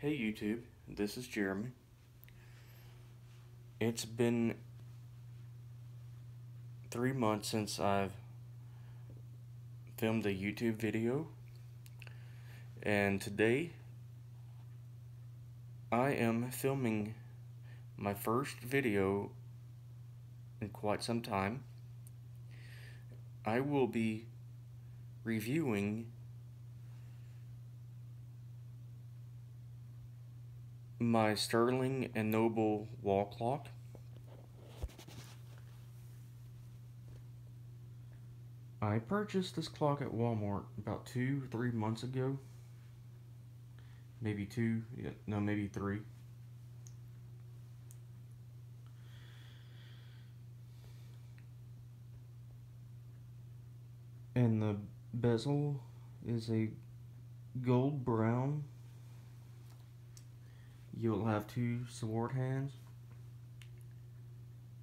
Hey YouTube, this is Jeremy. It's been 3 months since I've filmed a YouTube video, and today I am filming my first video in quite some time. I will be reviewing my Sterling & Noble wall clock. I purchased this clock at Walmart about 2-3 months ago. Maybe maybe 3. And the bezel is a gold brown. You'll have 2 sword hands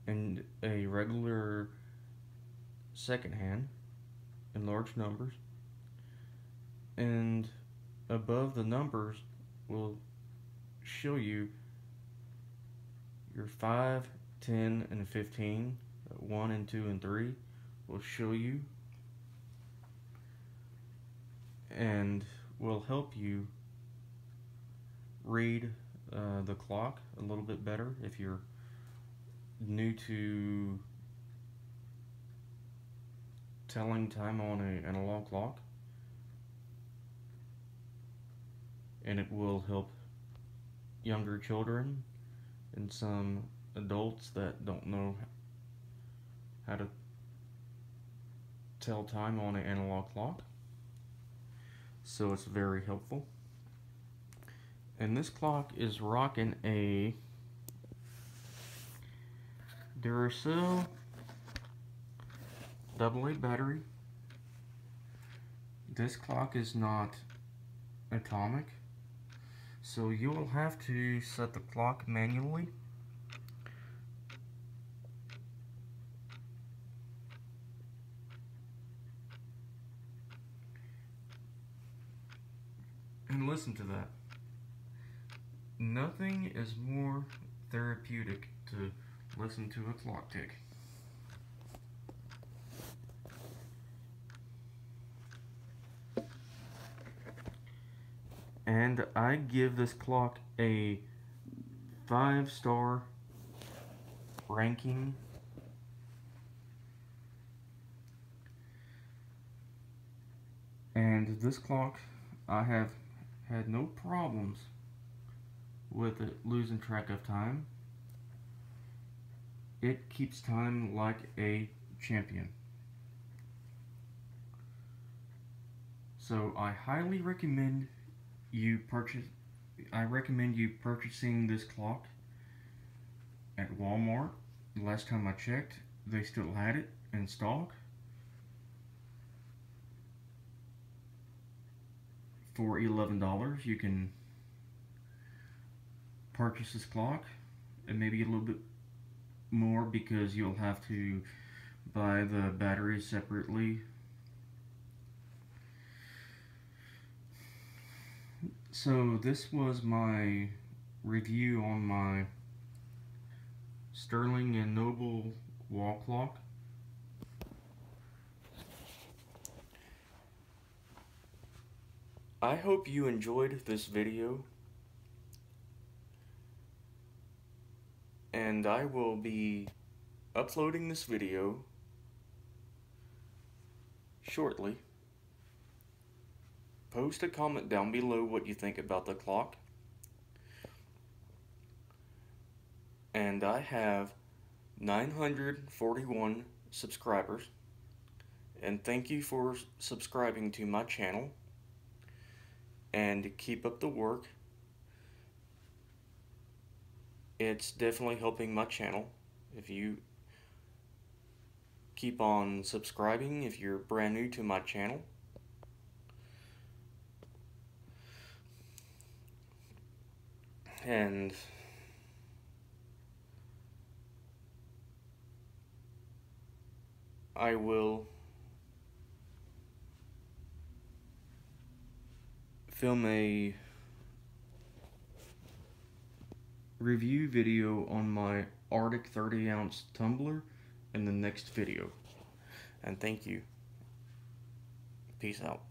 and a regular second hand in large numbers, and above the numbers will show you your 5, 10, and 15. 1 and 2 and 3 will show you and will help you read the clock a little bit better if you're new to telling time on an analog clock, and it will help younger children and some adults that don't know how to tell time on an analog clock. So it's very helpful. And this clock is rocking a Duracell AA battery. This clock is not atomic, so you will have to set the clock manually. And listen to that. Nothing is more therapeutic to listen to a clock tick. And I give this clock a 5-star ranking. And this clock, I have had no problems with it losing track of time. It keeps time like a champion. So I highly recommend you purchasing this clock at Walmart. The last time I checked, they still had it in stock for $11. You can purchase this clock, and maybe a little bit more because you'll have to buy the batteries separately. So this was my review on my Sterling & Noble wall clock. I hope you enjoyed this video, and I will be uploading this video shortly. Post a comment down below what you think about the clock. And I have 941 subscribers, and thank you for subscribing to my channel, and keep up the work. It's definitely helping my channel if you keep on subscribing if you're brand new to my channel. And I will film a review video on my Arctic 30 ounce tumbler in the next video. And thank you. Peace out.